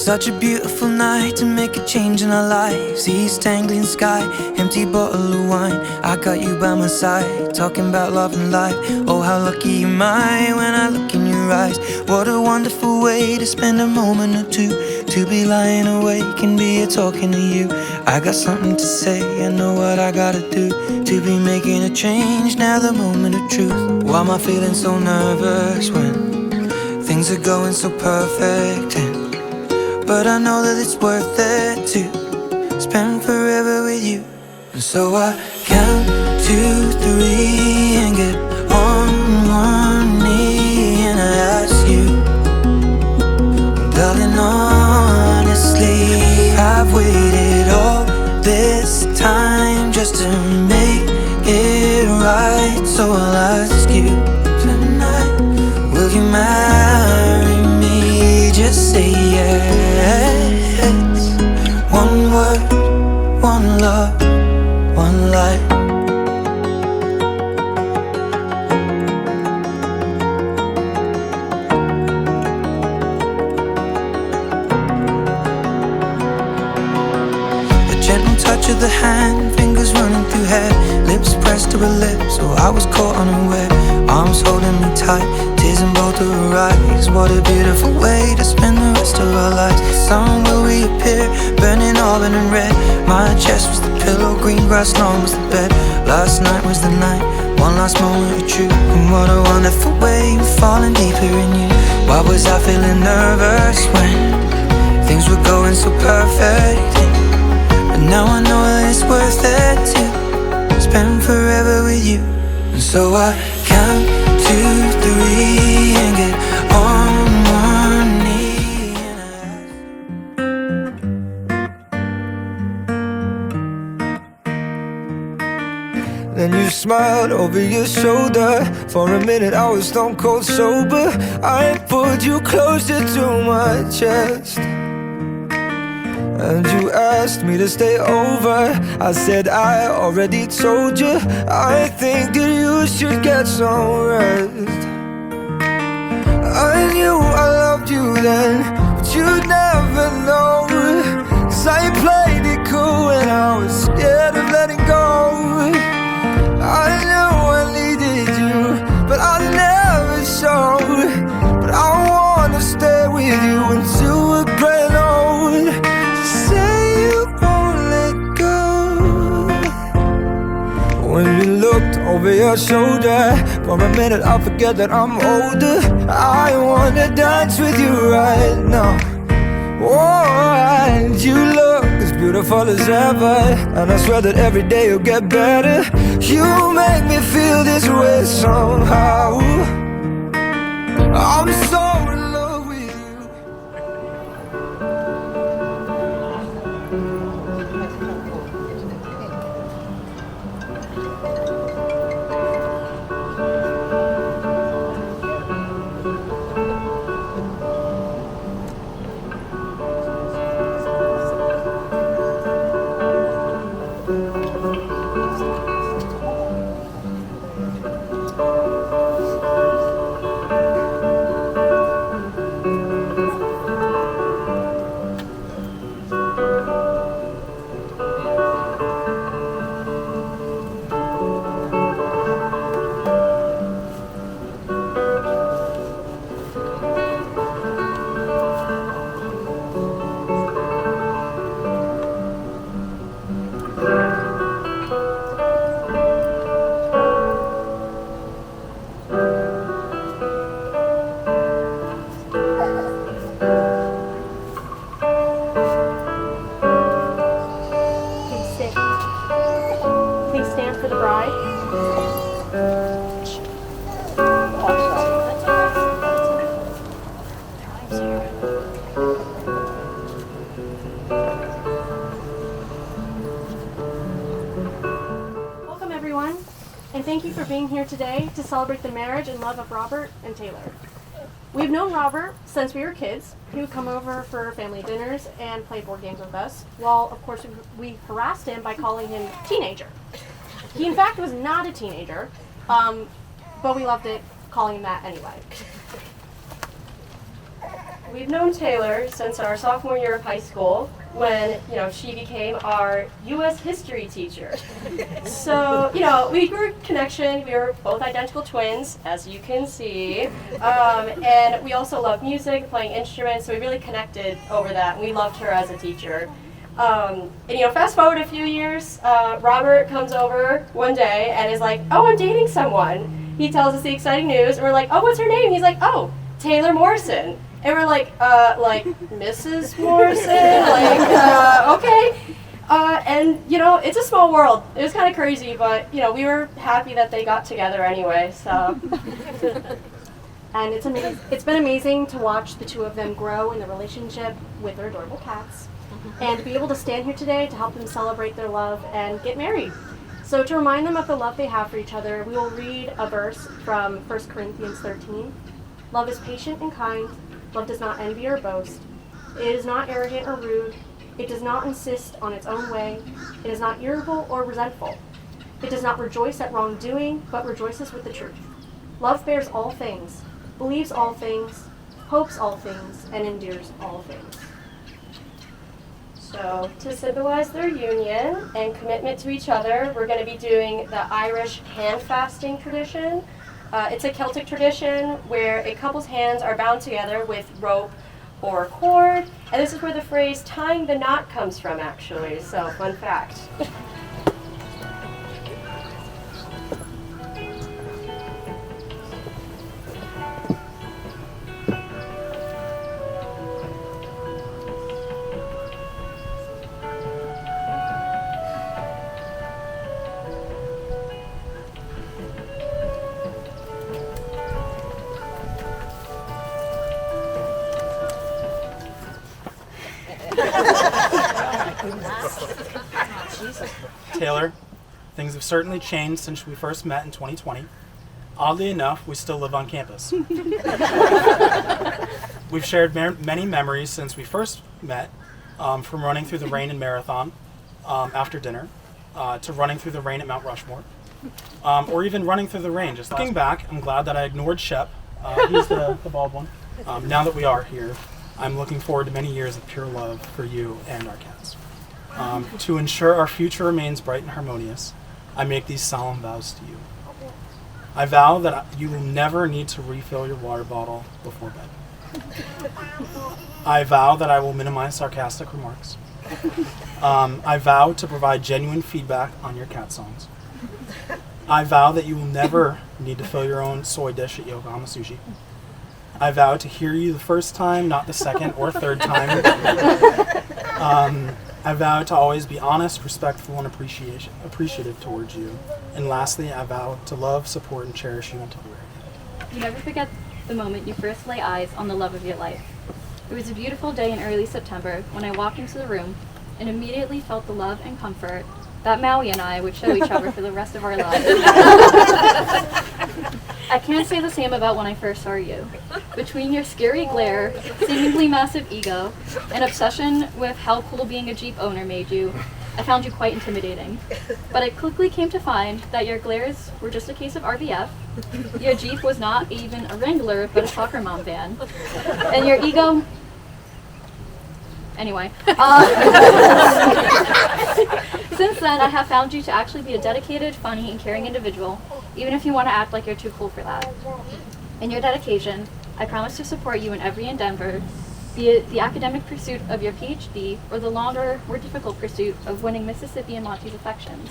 Such a beautiful night to make a change in our lives. East tangling sky, empty bottle of wine. I got you by my side, talking about love and life. Oh, how lucky am I when I look in your eyes. What a wonderful way to spend a moment or two, to be lying awake and be here talking to you. I got something to say, I know what I gotta do to be making a change, now the moment of truth. Why am I feeling so nervous when things are going so perfect? But I know that it's worth it to spend forever with you. And so I count 2, 3 and get on one knee and I ask you, darling, honestly, I've waited all this time just to make it right. So I'll ask you tonight, will you marry me? Just say yes. One word, one love, one life. A gentle touch of the hand, fingers running through hair, lips pressed to her lips, so I was caught unaware. Arms holding me tight, tears in both of her eyes. What a beautiful way to spend the rest of our lives. The sun will reappear, burning auburn and red. My chest was the pillow, green grass lawn was the bed. Last night was the night, one last moment of truth. And what a wonderful way of falling deeper in you. Why was I feeling nervous when things were going so perfect? But now I know that it's worth it to spend forever with you. And so I count 2, 3 and get on one knee and Then you smiled over your shoulder. For a minute I was stone cold sober. I pulled you closer to my chest and you asked me to stay over. I said I already told you, I think that you should get some rest. I knew I loved you then, but you'd never know, 'cause I played it cool and I was scared of letting go. I knew I needed you, but I never showed. But I wanna stay with you until we're grown old. Say you won't let go. When you looked over your shoulder, for a minute I forget that I'm older. I wanna dance with you right now. Oh, and you look as beautiful as ever, and I swear that every day you'll get better. You make me feel this way somehow. I'm so in love with you. Please stand for the bride. Welcome everyone, and thank you for being here today to celebrate the marriage and love of Robert and Taylor. We've known Robert since we were kids. He would come over for family dinners and play board games with us, while of course we harassed him by calling him teenager. He in fact was not a teenager, but we loved it calling him that anyway. We've known Taylor since our sophomore year of high school when, she became our U.S. history teacher. So, we grew a connection. We were both identical twins, as you can see. And we also love music, playing instruments, so we really connected over that, and we loved her as a teacher. Fast forward a few years, Robert comes over one day and is like, "Oh, I'm dating someone." He tells us the exciting news, and we're like, "Oh, what's her name?" He's like, "Oh, Taylor Morrison." And we're like Mrs. Morrison? Okay. And, it's a small world. It was kind of crazy, but, we were happy that they got together anyway, so. And it's been amazing to watch the two of them grow in the relationship with their adorable cats, and to be able to stand here today to help them celebrate their love and get married. So to remind them of the love they have for each other, we will read a verse from 1 Corinthians 13. Love is patient and kind. Love does not envy or boast. It is not arrogant or rude. It does not insist on its own way. It is not irritable or resentful. It does not rejoice at wrongdoing, but rejoices with the truth. Love bears all things, believes all things, hopes all things, and endures all things. So, to symbolize their union and commitment to each other, we're going to be doing the Irish hand fasting tradition. It's a Celtic tradition where a couple's hands are bound together with rope or cord, and this is where the phrase tying the knot comes from, actually, so fun fact. Taylor, things have certainly changed since we first met in 2020. Oddly enough, we still live on campus. We've shared many memories since we first met, from running through the rain in Marathon after dinner, to running through the rain at Mount Rushmore, or even running through the rain. Just looking back, I'm glad that I ignored Shep. He's the bald one. Now that we are here, I'm looking forward to many years of pure love for you and our cats. To ensure our future remains bright and harmonious, I make these solemn vows to you. I vow that you will never need to refill your water bottle before bed. I vow that I will minimize sarcastic remarks. I vow to provide genuine feedback on your cat songs. I vow that you will never need to fill your own soy dish at Yokohama Sushi. I vow to hear you the first time, not the second or third time. I vow to always be honest, respectful, and appreciative towards you. And lastly, I vow to love, support, and cherish you until we're again. You never forget the moment you first lay eyes on the love of your life. It was a beautiful day in early September when I walked into the room and immediately felt the love and comfort that Maui and I would show each other for the rest of our lives. I can't say the same about when I first saw you. Between your scary glare, seemingly massive ego, and obsession with how cool being a Jeep owner made you, I found you quite intimidating. But I quickly came to find that your glares were just a case of RBF, your Jeep was not even a Wrangler, but a soccer mom van, and your ego... Anyway. Since then, I have found you to actually be a dedicated, funny, and caring individual, even if you want to act like you're too cool for that. In your dedication, I promise to support you in every endeavor, be it the academic pursuit of your PhD or the longer, more difficult pursuit of winning Mississippi and Monty's affections.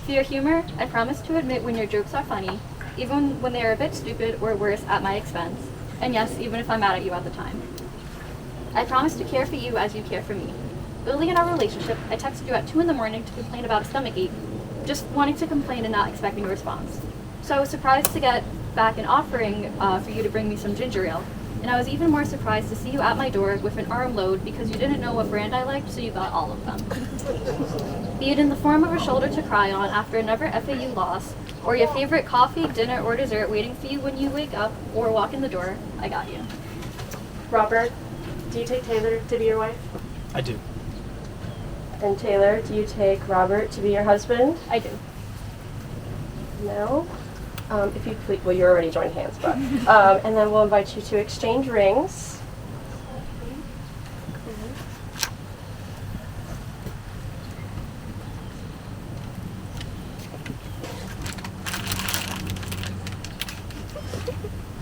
For your humor, I promise to admit when your jokes are funny, even when they are a bit stupid or worse at my expense, and yes, even if I'm mad at you at the time. I promise to care for you as you care for me. Early in our relationship, I texted you at 2 a.m. to complain about a stomachache, just wanting to complain and not expecting a response. So I was surprised to get back an offering for you to bring me some ginger ale, and I was even more surprised to see you at my door with an armload because you didn't know what brand I liked, so you got all of them. Be it in the form of a shoulder to cry on after another FAU loss, or your favorite coffee, dinner, or dessert waiting for you when you wake up or walk in the door, I got you. Robert, do you take Taylor to be your wife? I do. And Taylor, do you take Robert to be your husband? I do. No? If you please, well, you already joined hands, but, and then we'll invite you to exchange rings.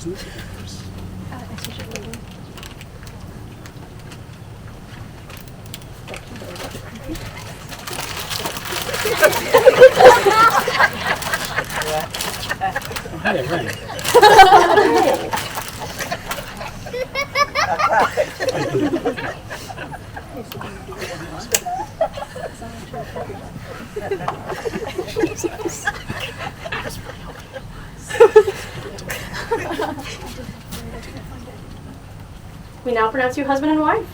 cards and the papers. Oh, hey, it rang. We now pronounce you husband and wife.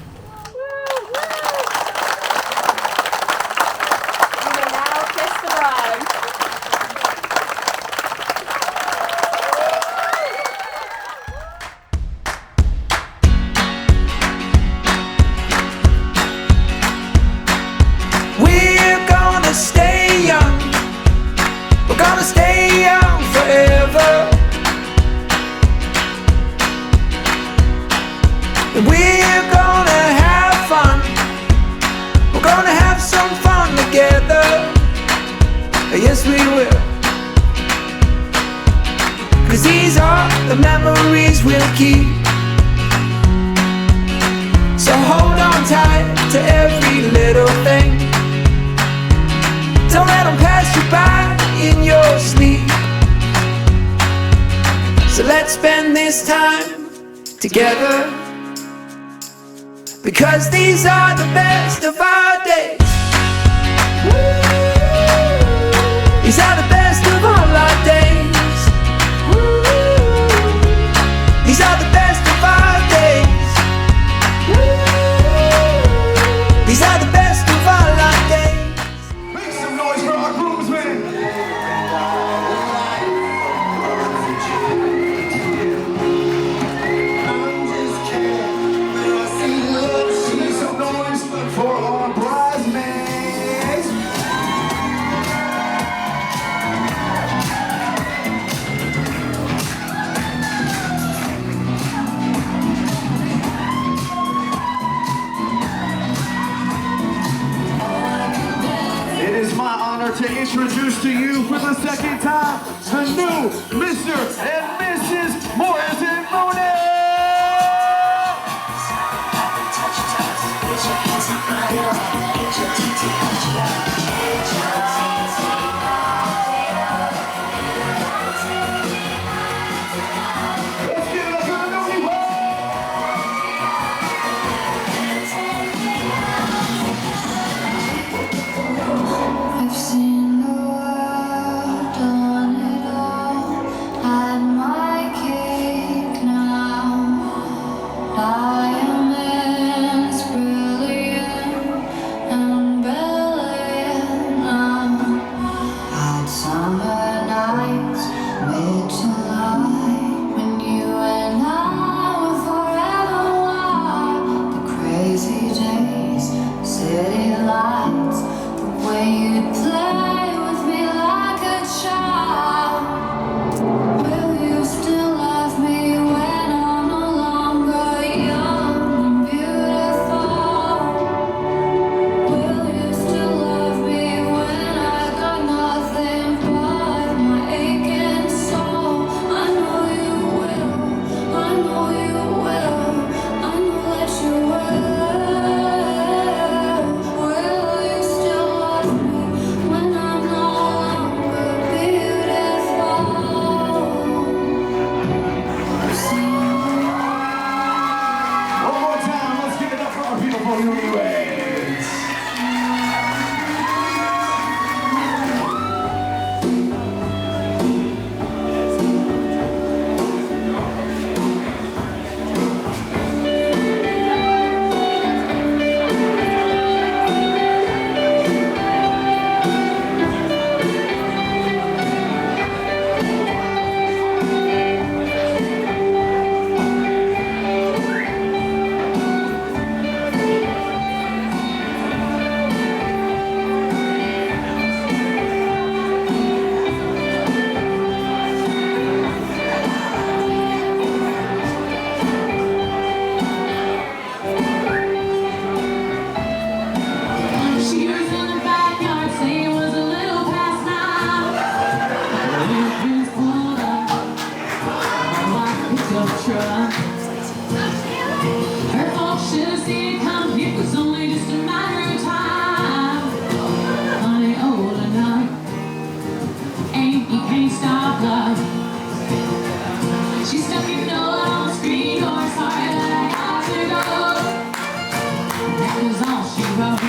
You may now kiss the bride. We're gonna stay young. We're gonna stay young forever. And we're gonna have fun. We're gonna have some fun together. Yes, we will. 'Cause these are the memories we'll keep. So hold on tight to every little thing. Don't let them pass you by in your sleep. So let's spend this time together, because these are the best of our days. These are the best of all our days. These are the best of our days. These are the best of all our days. Make some noise for our groomsmen. Make some noise for our bridesmaids. It is my honor to introduce to you for the second time the new Mr. and Mrs. Morrison Monet. Let's give it up for the newlyweds. I've seen the world, done it all, had my You can't stop love. She's stuck in note on the screen, or sorry that I have to go. That was all she wrote.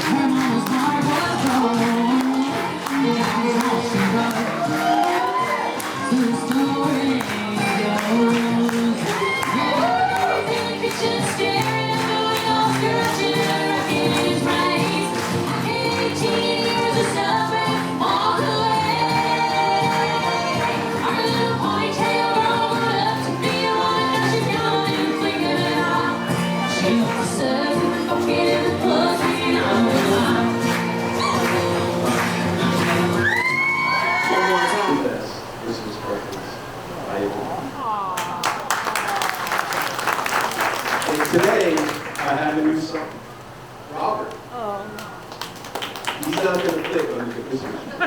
Her mama's heart was broke. That was all she wrote. So the story goes. Yeah, in the kitchen staring at the window, scratching and rocking his right. 18 years of suffering, walk away. Our little ponytail rolled up to be a woman, now she's gone and flicking it off. She looks sudden, forgetting the plus being on the line. One more time. This Christmas presents valuable. And today, I have a new son, Robert. He's not going to fit under the Christmas tree.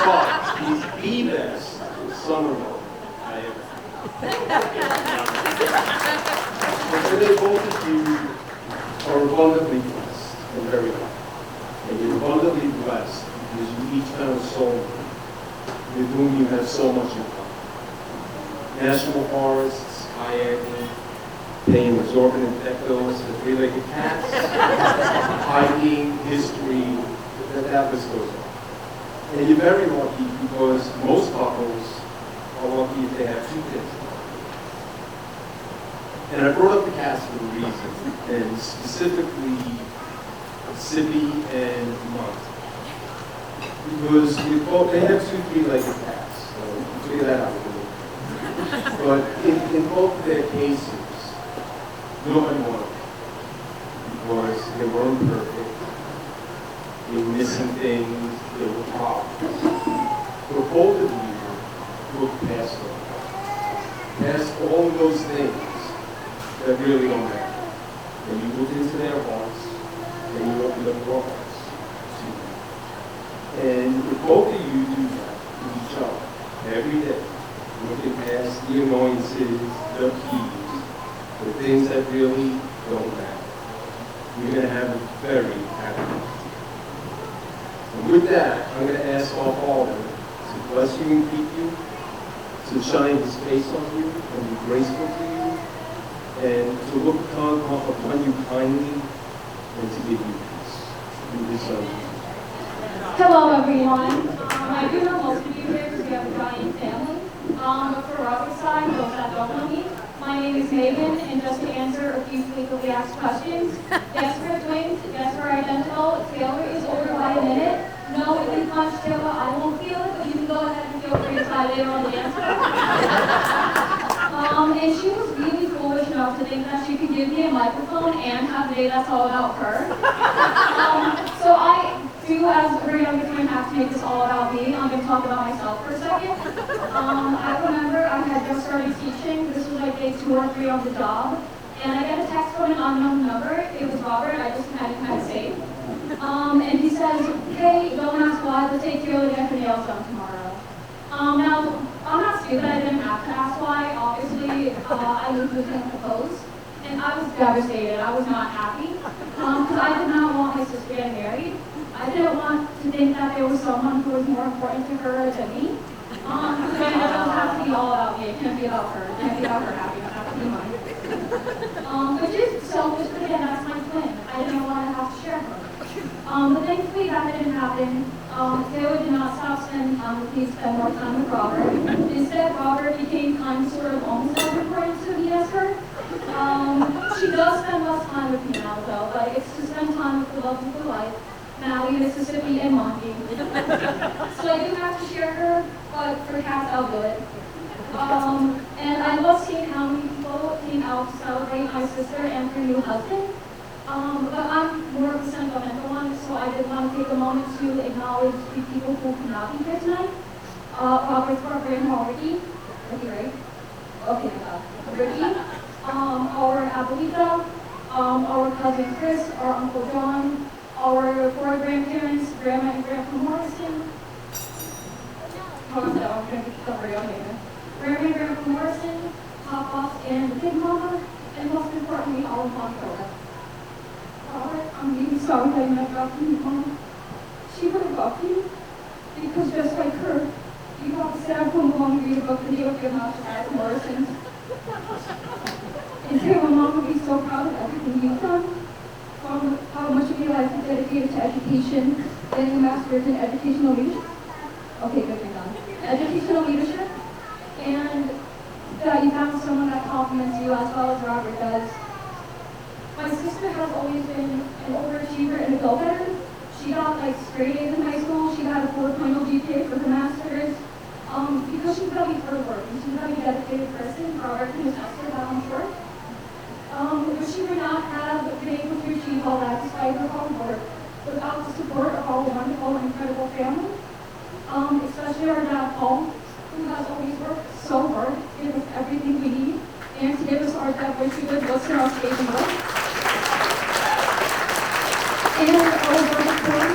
But he's the best son-in-law I ever had. And today, both of you are abundantly blessed and very lucky. And you're abundantly blessed because you each have a soul with whom you have so much in common. National forests, kayaking, paying exorbitant pet bills for three-legged cats, hiking, history, that list goes on. And you're very lucky because most couples are lucky if they have two kids. And I brought up the cats for a reason, and specifically Sippy and Monty. Because they have two three-legged cats, so you can figure that out a little bit. But in both of their cases, nobody wanted them because they weren't perfect, they were missing things, there were problems. But both of you look past them, past all of those things that really don't matter. And you look into their hearts, and you open up your hearts to them. And if both of you do that to each other every day, looking past the annoyances, the keys, the things that really don't matter, you're going to have a very happy life. And with that, I'm going to ask our Father to bless you and keep you, to shine His face on you and be graceful to you, and to look upon you kindly and to give you peace. Through His Son. Hello, everyone. I do know most of you here because we have a giant family. For Robert's side, those that don't know me, my name is Megan, and just to answer a few frequently asked questions, yes, we're twins, yes, we're identical, Taylor is older by a minute. No, it didn't punch Taylor, I won't feel it, but you can go ahead and feel free to try later on the answer. And she was really foolish enough to think that she could give me a microphone and have a day that's all about her. So I do, as a very younger twin, have to make this all about me. I'm going to talk about myself for a second. I remember I had just started teaching. This was like day 2 or 3 on the job. And I get a text from an unknown number. It was Robert. I just had it saved. And he says, hey, don't ask why, but take Taylor to get her nails done tomorrow. Now, I'm not stupid. I didn't have to ask why. Obviously, I lived with him proposed. And I was devastated. I was not happy. Because I did not want my sister getting married. I didn't want to think that there was someone who was more important to her than me. And it doesn't have to be all about me. It can't be about her. It can't be about her happiness. It has to be mine. Which is selfish, but again, that's my twin. I didn't want to have to share her. But thankfully that didn't happen. Taylor did not stop spending time with me to spend more time with Robert. Instead, Robert became kind of sort of almost as important to me as her. She does spend less time with me now, though, but it's to spend time with the love of her life, Maui, Mississippi, and Monty. So I do have to share her, but for cats, I'll do it. And I love seeing how many people came out to celebrate my sister and her new husband. But I'm more of a sentimental one, so I did want to take a moment to acknowledge the people who could not be here tonight. Robert's our grandma Ricky. Ricky, right? Okay, Ricky. Our abuelita, our cousin Chris, our Uncle John, our 4 grandparents, Grandma and Grandpa Morrison. Hold on, I'm going to get the real name. Grandma and Grandpa Morrison, Pop-Pops, and the Big Mama, and most importantly, all of Montana. Robert, I'm really sorry that you met Dr. Mom. She would have loved you. because just like her, you have to sit at home alone and read a book the day of your master's at Morrison. And Taylor, Mom would be so proud of everything you've done, from how much of your life is dedicated to education, getting a master's in educational leadership. Okay, good, you're done. Educational leadership, and that you found someone that compliments you as well as Robert does. My sister has always been an overachiever and a go-getter. She got like straight A's in high school. She got a 4.0 GPA for her master's because she's very hard work and she's a very dedicated person. Robert can attest to that, I'm sure. But she would not have been able to achieve all that despite her hard work without the support of our wonderful and incredible family, especially our dad Paul, who has always worked so hard to give us everything we need and to give us our dad wish we would listen our stage and work. And our brother Corey,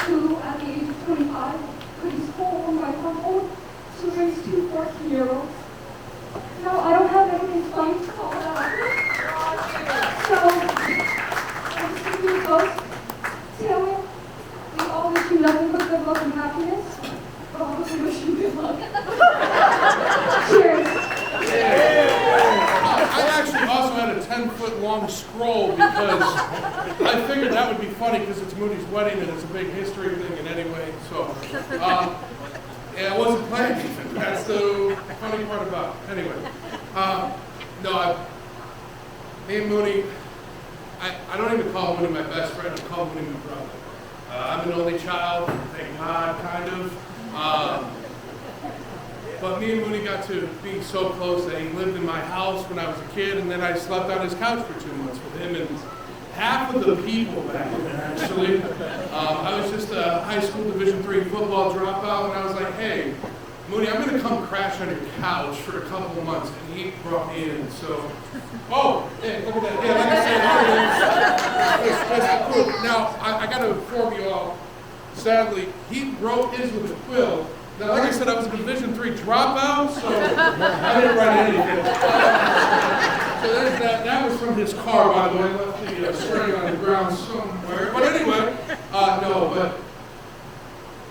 who at the age of 25 put his whole own life on hold to raise two 14-year-olds. No, I don't have anything funny to call out. So, I'm just giving you a toast. Taylor, we all wish you nothing but good luck and happiness. But also wish you good luck. Cheers. I actually also had a 10-foot-long scroll because I figured that would be funny because it's Moody's wedding and it's a big history thing and anyway, so. Yeah, I wasn't planning. That's the funny part about it. Anyway. Me and Mooney, I don't even call Mooney my best friend, I call Mooney my brother. I'm an only child, thank God, kind of. But me and Mooney got to be so close that he lived in my house when I was a kid, and then I slept on his couch for 2 months with him and half of the people back then, actually. I was just a high school Division III football dropout, and I was like, hey, Mooney, I'm going to come crash on your couch for a couple of months, and he brought me in, so. Oh, yeah, look at that. Yeah, like I said, cool. Now, I got to inform you all, sadly, he wrote his with a quill. Now, like I said, I was a Division III dropout, so I didn't write anything. So there's that. That was from his car, by the way. I left the string on the ground somewhere. But anyway, no, but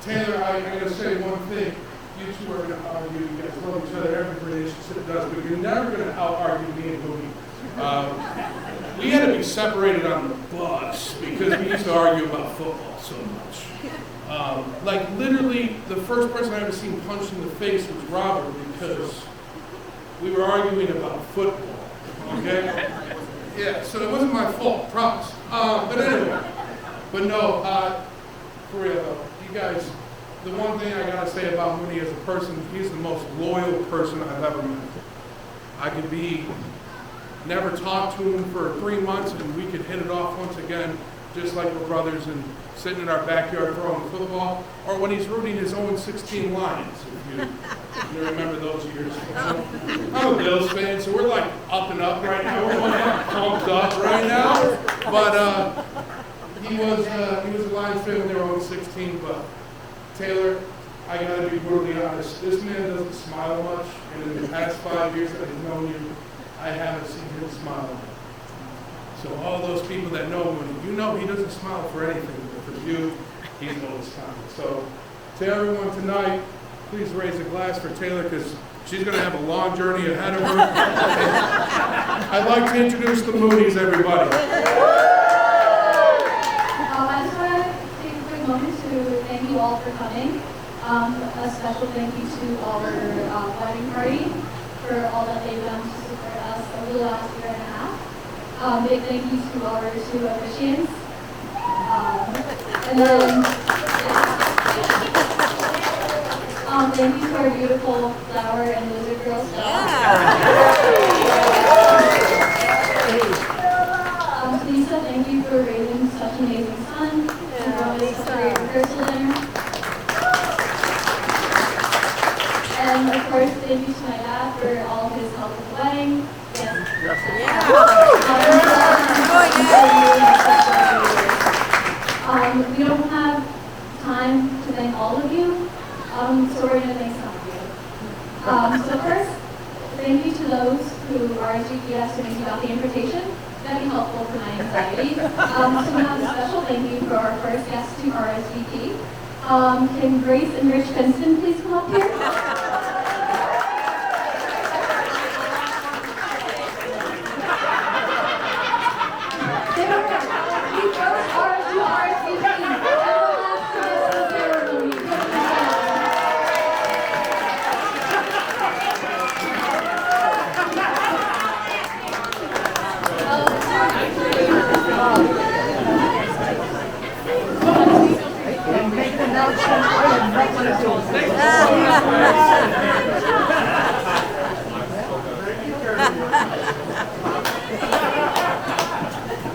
Taylor, I gotta say one thing. You two are gonna argue. You guys love each other. Every relationship does, but you're never gonna out-argue me and Mooney. We had to be separated on the bus because we used to argue about football so much. Like literally, the first person I ever seen punched in the face was Robert because we were arguing about football. Okay? Yeah, so it wasn't my fault, promise. But anyway, but no, for real though, you guys, the one thing I gotta say about Mooney as a person, he's the most loyal person I've ever met. I could never talk to him for 3 months and we could hit it off once again, just like we're brothers and sitting in our backyard throwing football, or when he's rooting his own 16 Lions, if you remember those years. I'm a Bills fan, so we're like up and up right now. We're like pumped up right now. But he was a Lions fan when they were on 16. But Taylor, I gotta be brutally honest. This man doesn't smile much, and in the past 5 years that I've known you, I haven't seen him smile. So all those people that know him, you know he doesn't smile for anything, but for you, he's always smiling. So to everyone tonight, please raise a glass for Taylor because she's going to have a long journey ahead of her. I'd like to introduce the Moonies, everybody. I just want to take a quick moment to thank you all for coming. A special thank you to our wedding party for all that they've done to support us over the last year and a half. Big thank you to our two officiants. And then thank you to our beautiful flower and lizard girl staff. Lisa, thank you for raising such an amazing son and throwing such a great rehearsal dinner. And of course, thank you to my dad for all of his help with the wedding. We don't have time to thank all of you, so we're going to thank some of you. So first, thank you to those who RSVP'd to make me about the invitation. That'd be helpful for my anxiety. So we have a special thank you for our first guest to RSVP. Can Grace and Rich Fenston please come up here? These girls are to RSVP. Ceremony.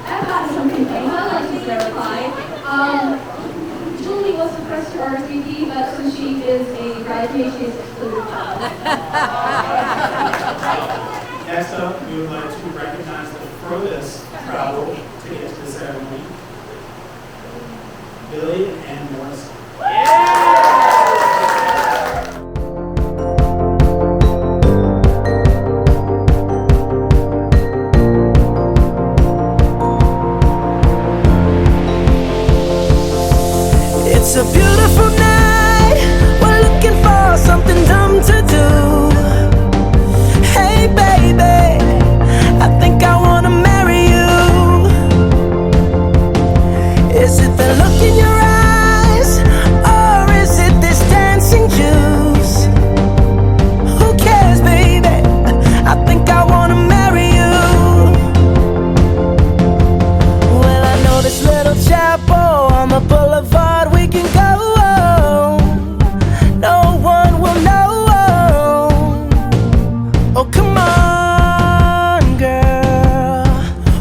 I've got something things I'd like to clarify. Julie was the first to RSVP, but since she is a graduate, she is excluded. Next up, we would like to recognize the furthest travel to get to the ceremony, Billy and Morrison. It's a beautiful night. We're looking for something dumb to do. Hey baby, I think I wanna marry you. Is it the look in your eyes, or is it this dancing juice? Who cares, baby? I think I wanna marry you. Well, I know this little chapel on the boulevard we can go. No one will know. Oh, come on, girl.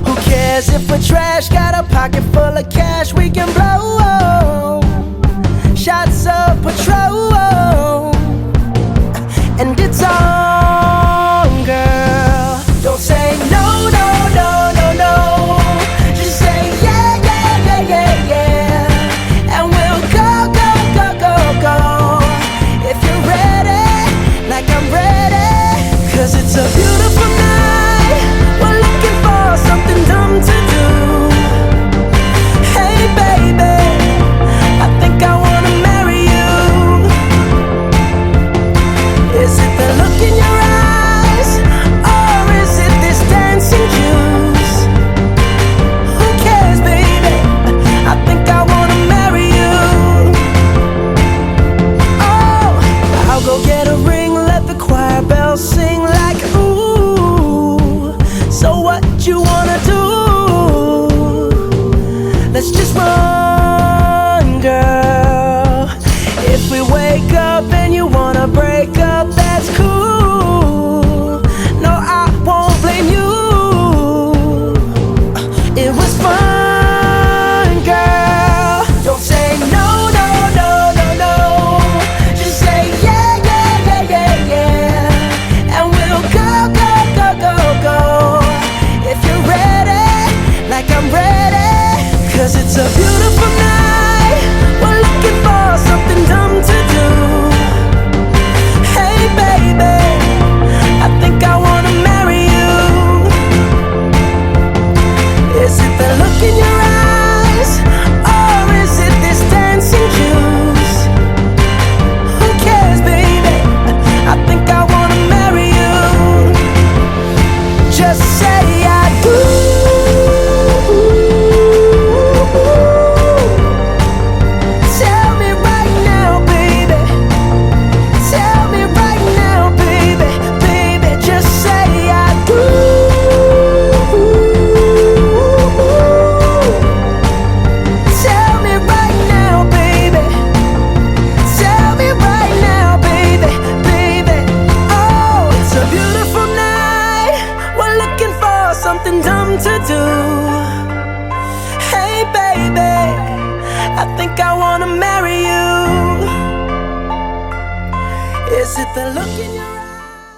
Who cares if we're trash? Got a pocket full of cash we can blow. Shots of Patrol, and it's on, girl. Don't say no, no, no, no, no. Just say yeah, yeah, yeah, yeah, yeah. And we'll go, go, go, go, go. If you're ready, like I'm ready. 'Cause it's a beautiful night. We're looking for something dumb to do. Hey baby, I think I wanna marry you. Is it the look in your eyes, or is it this dancing juice? Who cares, baby? I think I wanna marry you. Oh, I'll go get a ring, let the choir bells sing like ooh. So what you wanna do? Let's just run, girl. If we wake up and you wanna break up, that's cool. No, I won't blame you. It was fun, girl. Don't say no, no, no, no, no. Just say yeah, yeah, yeah, yeah, yeah. And we'll go, go, go, go, go. If you're ready, like I'm ready. 'Cause it's a beautiful night. We're looking for something dumb to do. Hey baby, I think I wanna marry you. Is it the look in your eyes, or is it this dancing juice? Who cares, baby? I think I wanna marry you. Just say I do. Tell me right now, baby. Tell me right now, baby. Baby, just say I do. Tell me right now, baby. Tell me right now, baby. Baby, oh, it's a beautiful night. We're looking for something dumb to do. Hey baby, I think I wanna marry you. Is it the look in your eyes?